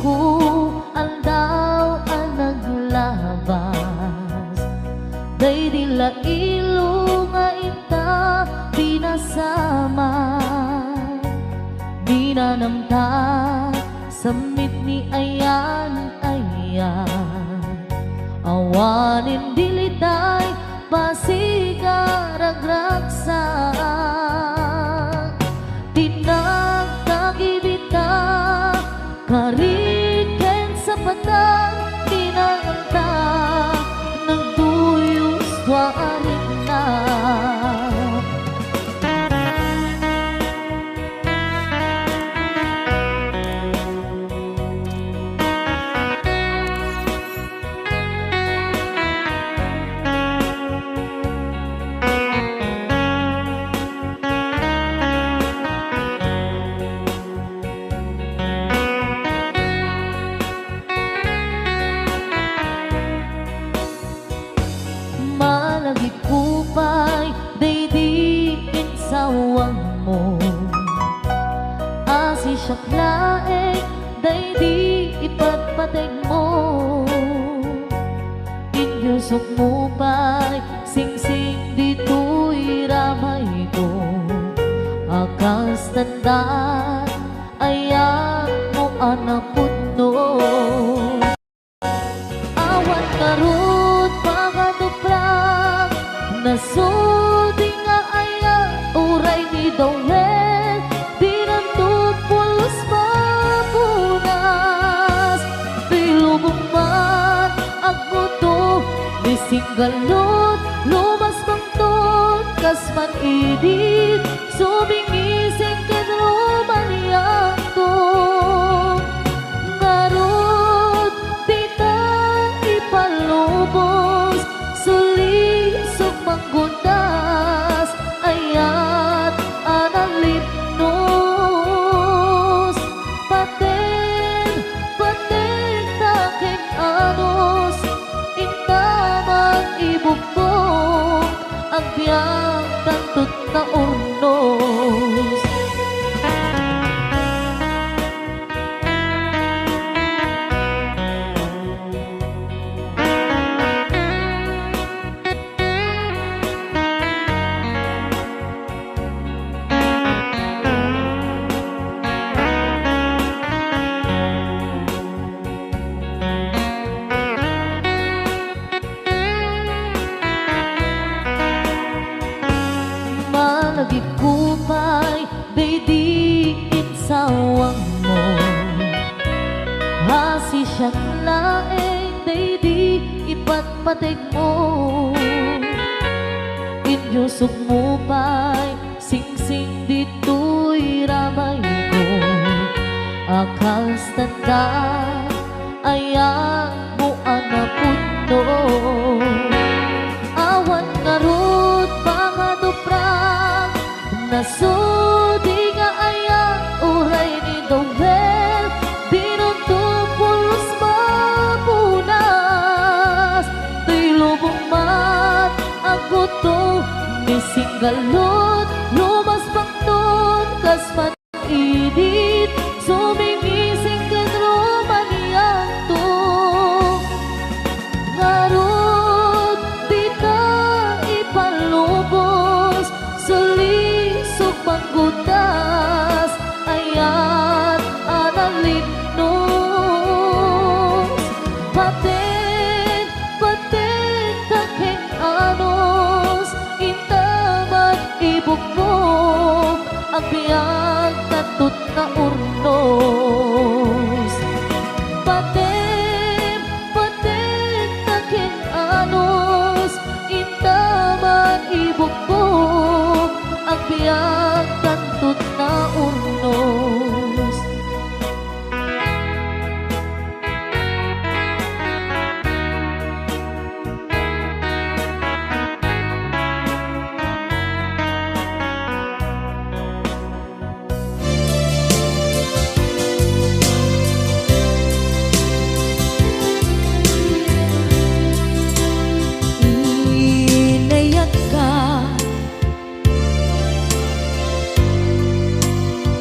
ko andaw ang naglabas, day dila ilo nga ita pinasama, binanamta samit ni ayan awanin dilitay pasigaragragsak, tinagtagibita kariken sa patang pinanganta, nagduyos tuwarin na. Malagip kupay, day di insawang mo, asi syaklae, day di ipagpateg mo, inyusok mo pa'y sing-sing dito'y ramay ko, akas tandaan ayan mo anapot no, awan karot pagatuprak, nasudi nga aya uray ni Dawel, dinanto pulos mapunas, tilubong man agmuto, bisinggalot, lumas bangtot, kasman idit, subingising kadrumaniyak to, ngarot, tita ipalubos, sulisok manggundas, ayat analipnos, paten taking anos, intamang ibukbong, ang biyang tantut na urnos. Malagip kupay, day di insawang mo, hasi siyang laeng, day di ipatpateg mo, inyusok mo pa'y sing-sing dito'y ramay ko, akas tanda ayan mo anapot no, awan ngarot pangatuprak, nasudi nga aya uray ni Dawel, dinunto pulos mapunas, tilubong mat agbuto, misinggalot, lumas bangton, kasman idit, sumingising kadrumaniyak to, ngarot, dita ipalubos, sulisok manggundas, ayat analipnos, paten taking anos, intaman ibukbok, ang biyang tantut na urnos, paten taking anos, intaman ibukbok, ang biyang tantut na urnos.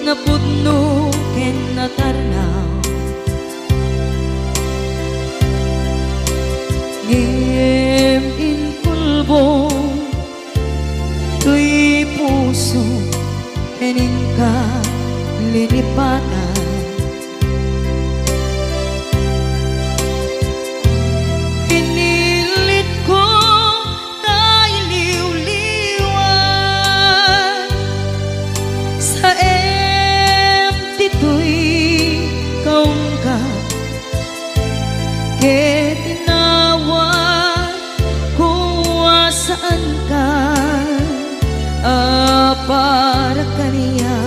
napudno ken natarnaw kening ka linipatan. Pinilit ko na iliw-liwan sa empty to'y kaong ka. Ke tinawag kung saan ka, para kaniya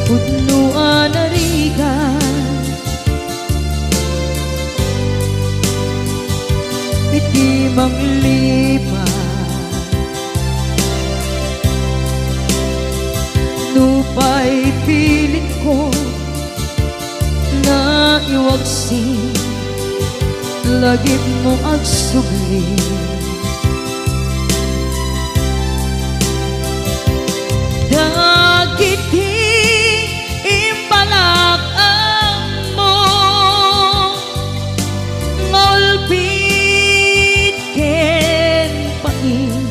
pudnuan na rigan iti manglipan nupay pilit ko na iwagsin lagip mo agsugli. Dagiti imbalak mo ngolpit ken pain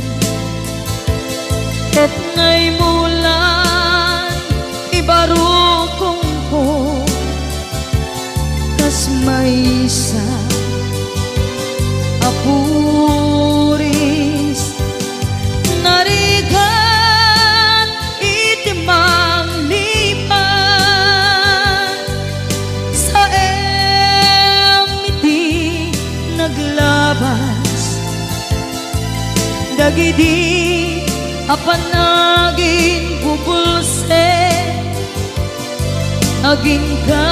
ket ngay mulan ibarukong ko kas maysa apuris narigan itimang lipan sa emiti naglabas dagidi apanagin bubulse aging ka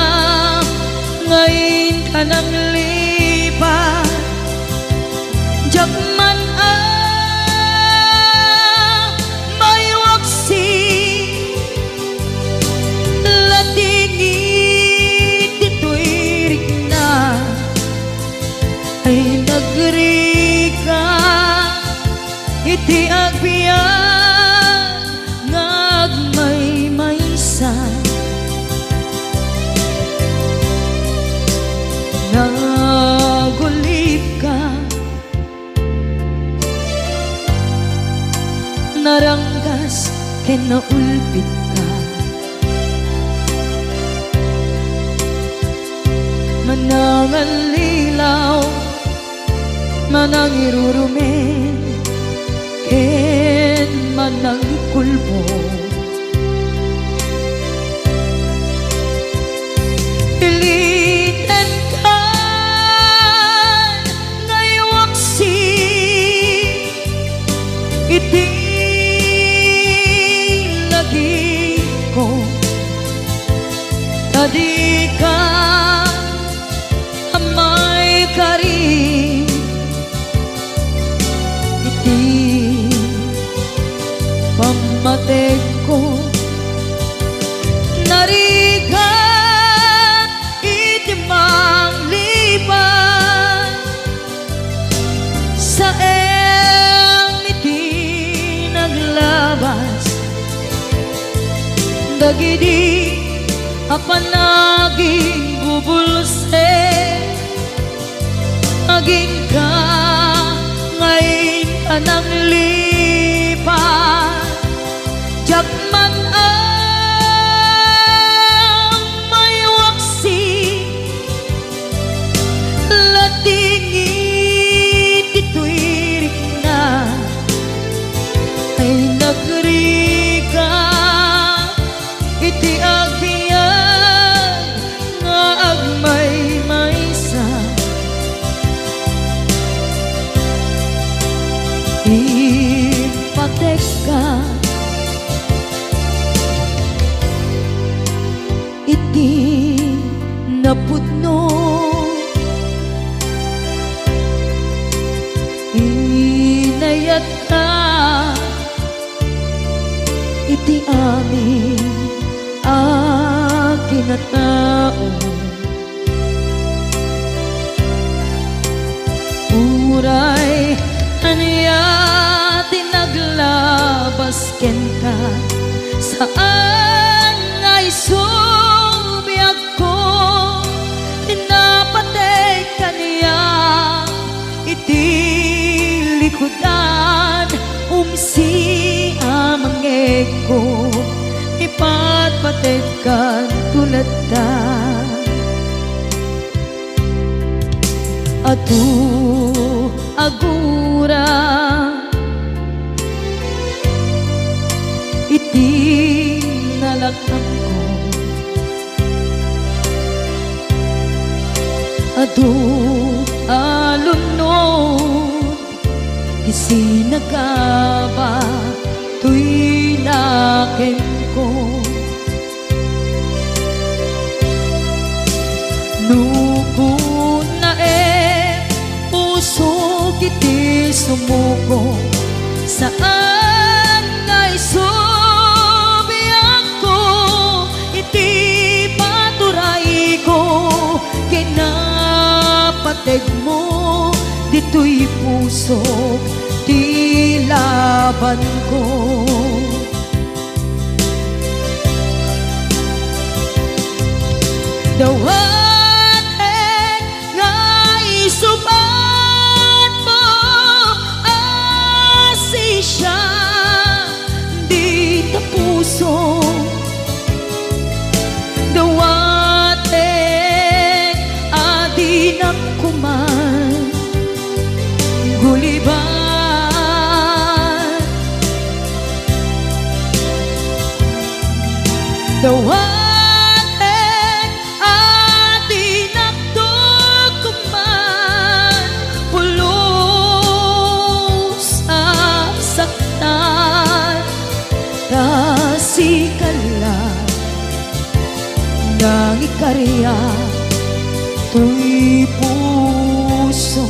ngayon ka nang lipan jakman may waksi latingit ito'y rikna ay nagrika iti agbiyan ngagmay maysa nagulip ka naranggas ken naulpit ka manangan lilaw manang irurumen ken manang kulbo piliten ka ngaywaksi iti ko tadi ka amay kari iti pamatek ko narigan iti manglipan sa emiti naglabas dagidi apanaging bubulse aging ka ngayon ka nang lipan jakman may waksi latingit ito'y rikna ay nagrika iti agbiyan nga agmay maysa ipatek ka iti napudno inayat ka iti amin akin na tao uray aniya tinaglabas ken ka saan ay subiyag ko tinapatay kaniya iti likudan si amang eko ipatpatid kan tulad ta atu agura iti nalakang ko adu alunod isinagaba tuy nakem ko nukun na puso kiti sumuko saan ngay subiyak ko iti paturay ko kinapateg mo dito'y puso di laban ko dawatek nga isubat mo asi siya di ta puso dawatek adi na kuman guliban dawatek adi nagtukuman pulos sasaktan kasikala nang ikarya tuy puso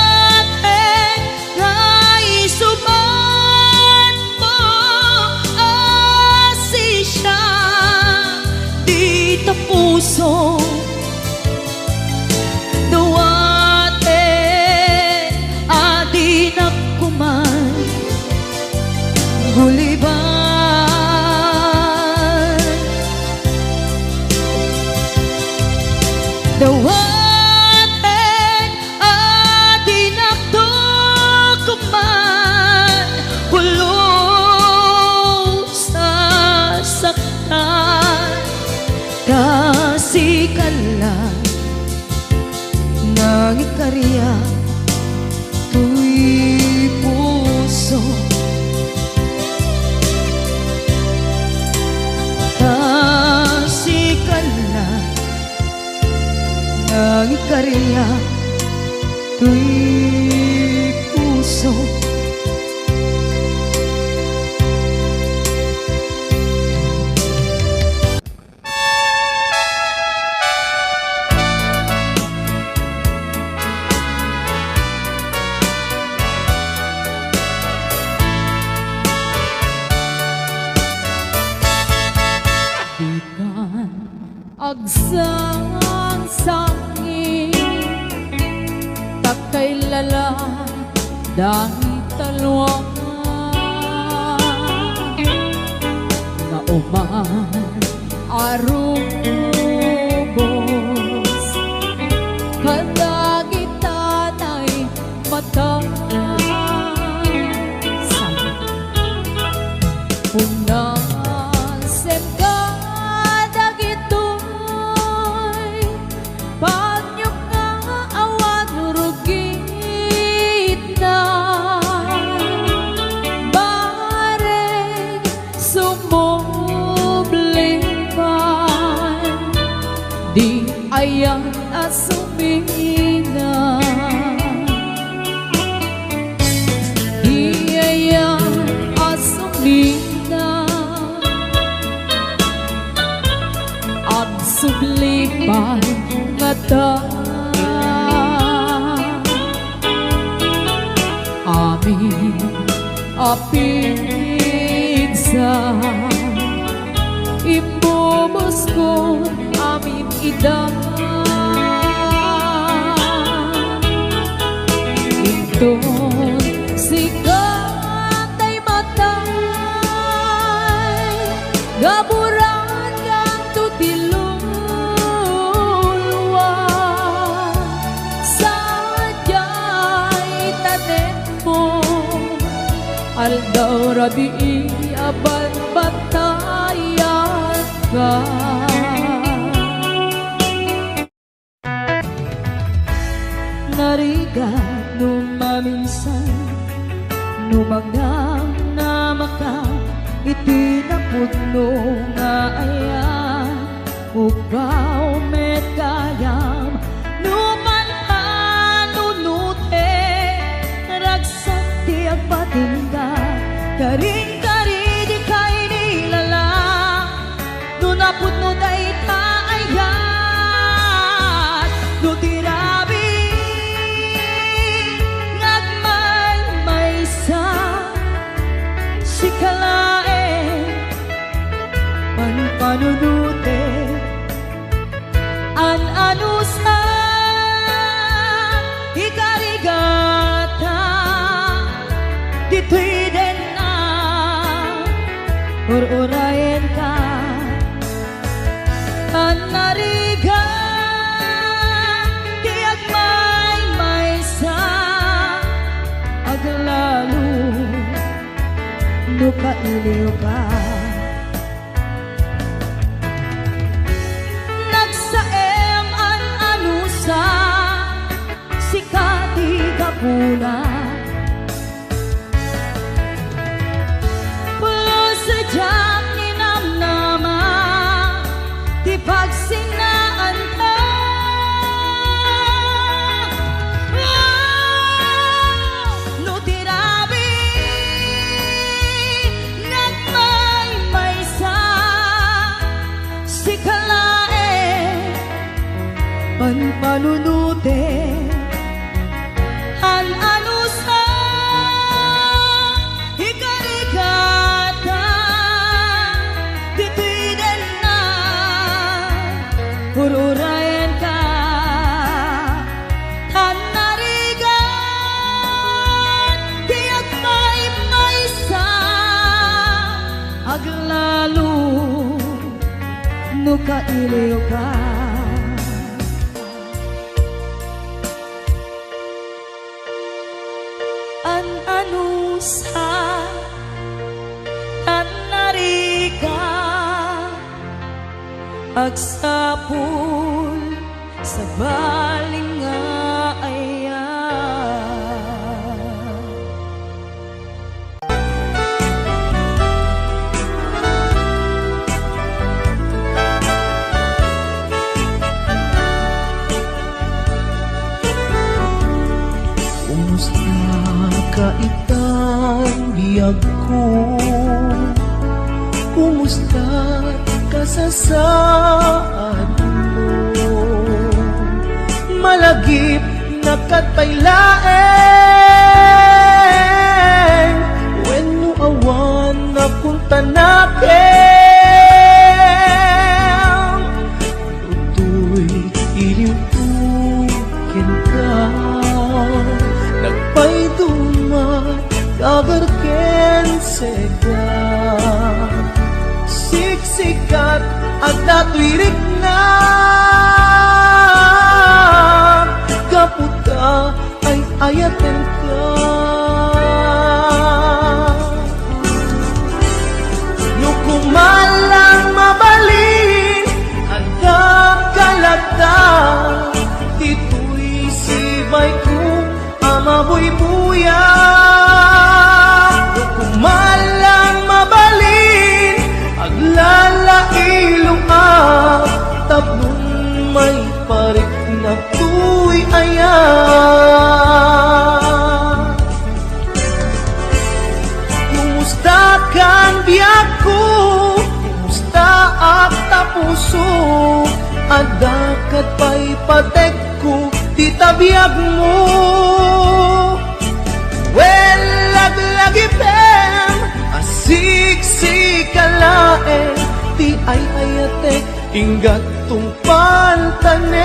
dawatek nga isubat mo asi siya di ta puso dawatek adi na kuman guliban dawatek kasikala nang ikarya tuy puso kasikala nang ikarya tuy puso agsang sangin takay lala dahil talwang na uman arubos kadagitan ay matasan unang di ayang asumina di ayang asumina ang sublipan mata amin apigsa ibubos ko amin idan Inton sikat ay matay gaburan kang tutilulwa sadyay tanen mo aldaw rabi aban batayan ka Narigat numaminsan Numagang na maka Itinapudno nga ayan Ugaw met kayam Numan panunute Ragsak di agpatinda Karing-kari di kay nilala Nunapudno day taayan Nutirabi Sikalae panpanunute an anusa ikarigata dito'y din na urayen ka an nariga tiyak may sa aglalo Luka iliw ka Nagsaem ang anusa Sikati kapuna Pulo sadyang ninamnama Di pagsinaan ka Panpanunute an anusa ikarigata dito'y din na ururayan ka an narigan tiyak may sa aglalo nukailiw ka anusa tan narika agsapul sa baling nga ayan Kumusta kaitan biyag ko Kumusta kasasaan mo Malagip na katpailaeng When no awan na punta nakin Tutoy iliwukin ka Nagpay dumat kabarken sega Siksikat at natwirik na Kaputa ay ayaten ka Nukumalang mabalin Anda kalata Tito'y sibay ko Amabuy-buya Kumalang mabalin Aglalailong tapnon may parik na tuy ayan Kumusta kang biyak ko Kumusta at tapuso Adakat pa'y patek ko Titabiyag mo Well inggat tungpal tanem.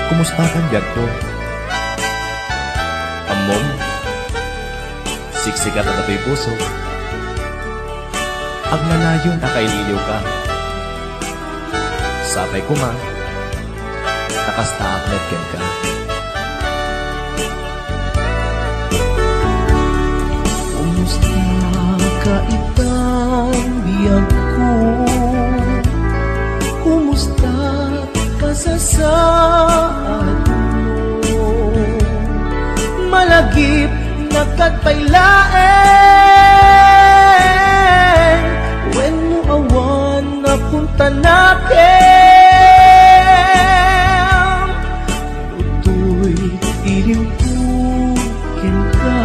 Kumusta kan biag ko? Amom, siksikat na kato'y puso. Agnanayon na kaililiw ka. Sapay ko ma, nakastaak netken ka. Kumusta ka itang biyag ko? Kumusta ka sa saad mo? Malagip na katpailaen, when mo awan na punta natin. Lutoy iliwukin ka,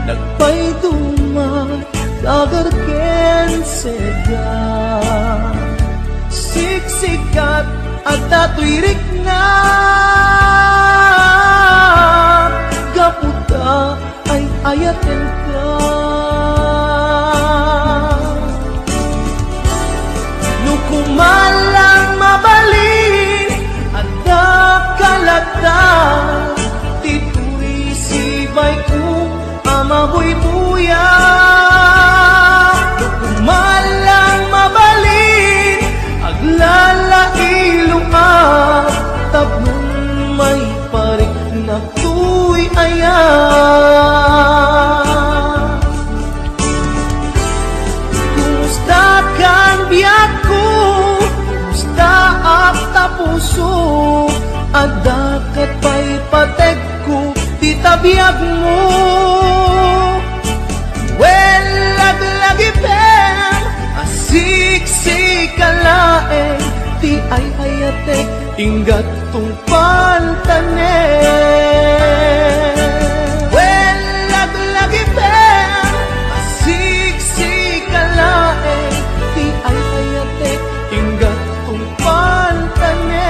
nagpaydumat dagarken seda. Siksikat at datuirik na, gaputa ay ayaten ka. Nukumalang mabalin at nakalata, tituloy sibay ko amaboy buya. Nukumalang mabalin aglalailong tapnon may parik na tuy ayan. Kumusta kang biyak ko? Kumusta ang tapuso? Adakat pa'y patek ko, di tabiyag mo. Well, laglagipem, asiksikkalaeng, ti ay ayatek, inggat tungpal tanem. Well, laglagipem, asiksikkalaeng, ti ay ayatek, inggat tungpal tanem.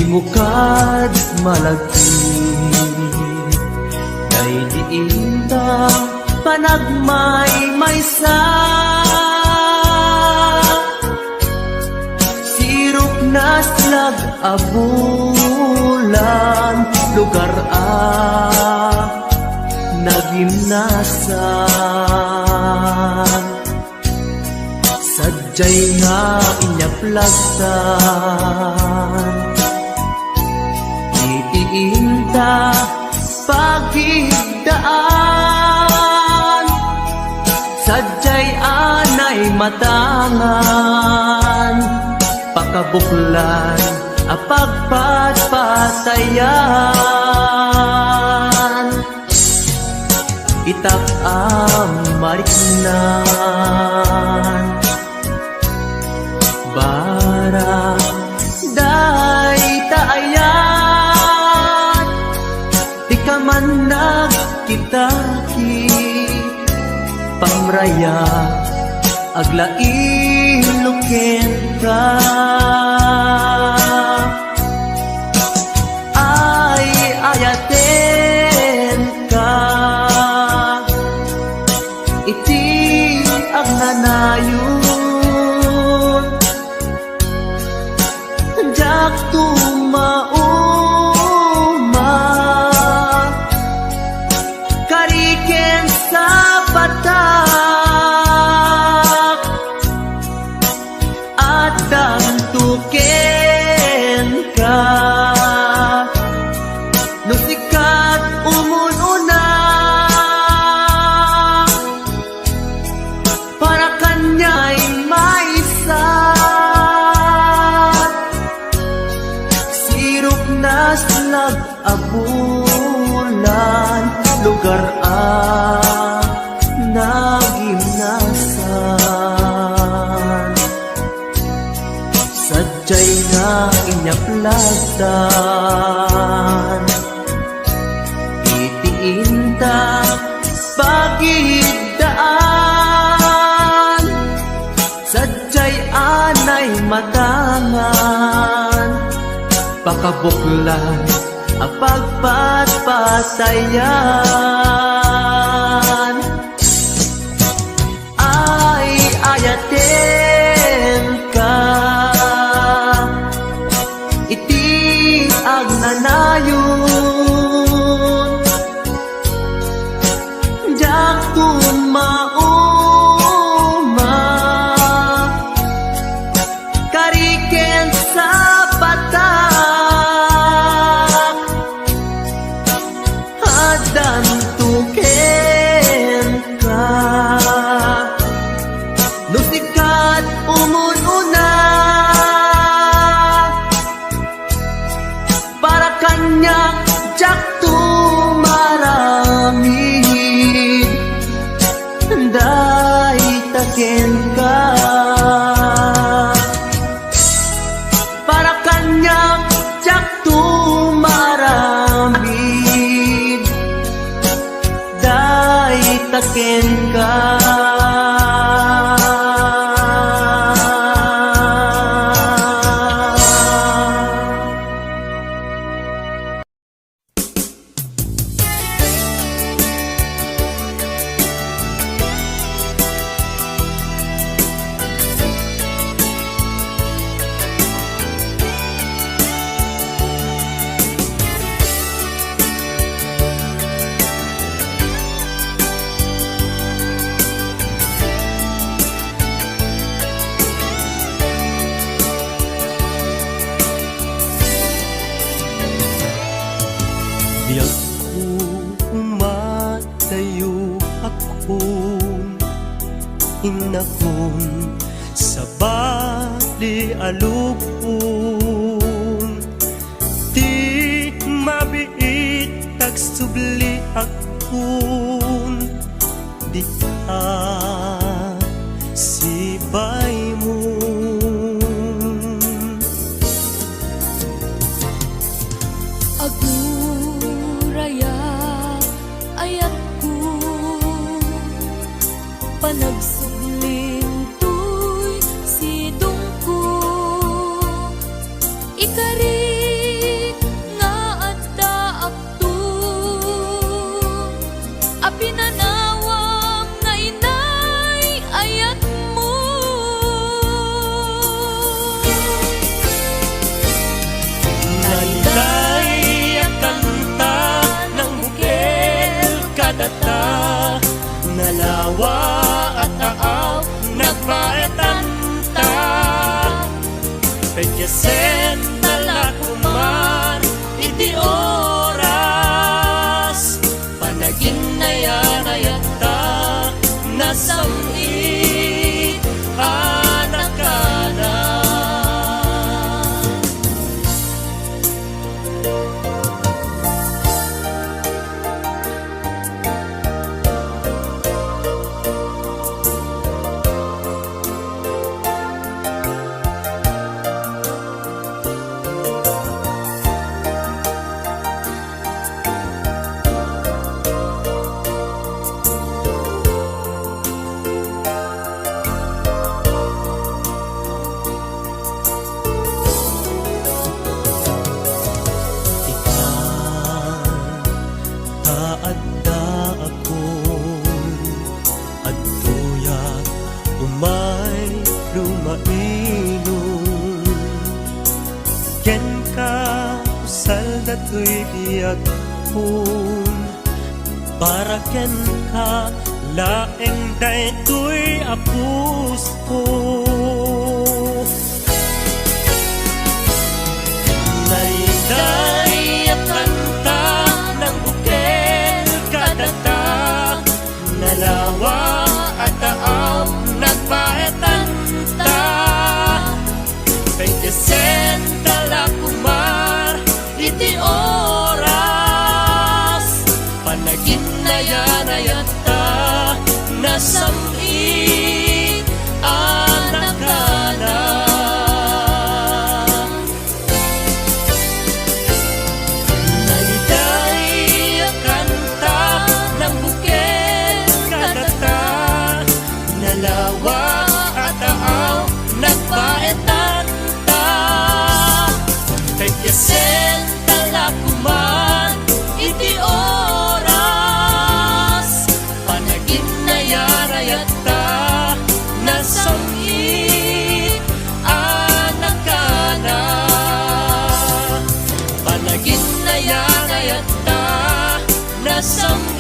Imukad malagti kay diinta panagmay-maysa. Sirok na slag abulan lugar nagimnasan. Sadyay nga inyaplagtan itiinta pagigdaan. Sadyay anay matangan pakabuklan apagpatpatayan. Itak mariknan bara day taayan. Di ka man nagkitaki pamraya aglain luken ka. Ay ayaten ka iti agnanayon. Jak tumauma kariken sa patak at dantuken ka. Nusikat umununa para kanya'y maisa. Sirok na slag abulan lugar nagimnasan. Sadyay nga inyaplagtan itiinta pagigdaan. Sadyay anay matangan pakabuklan apagpatpatayan. Ay ayaten ka iti agnanayon. Jak tumauma kariken sa patak at dantuken ka. Nusikat umununa para kanya jak tumaramid. Day taken ka para kanya jak tumaramid. Day taken ka. Biyak ko umatayo ako inakon sa bali alupon. Di mabiit tagsubli akon di ka sibay mo. Aguraya ayat ko panagsugling tuy sidong ko ikari nalawa at taaw nagpaetanta pagyasen talakuman iti oras panagin na yan ayata nasamit anak ka na. Taadda akon adtoya umay lumainon ken ka usal datoy biag kun para ken ka laeng daytoy apus ko naiday at kanta ng bukel kadata nalawa at taaw nagpaetanta pagyasen talakumar iti oras panagin na yan ayata nasamit anak ka na. Nalawa at taaw nagpaetanta pagyasen talakuman iti oras panagin na yarayata nasamit anak ka na panagin na yarayata nasamit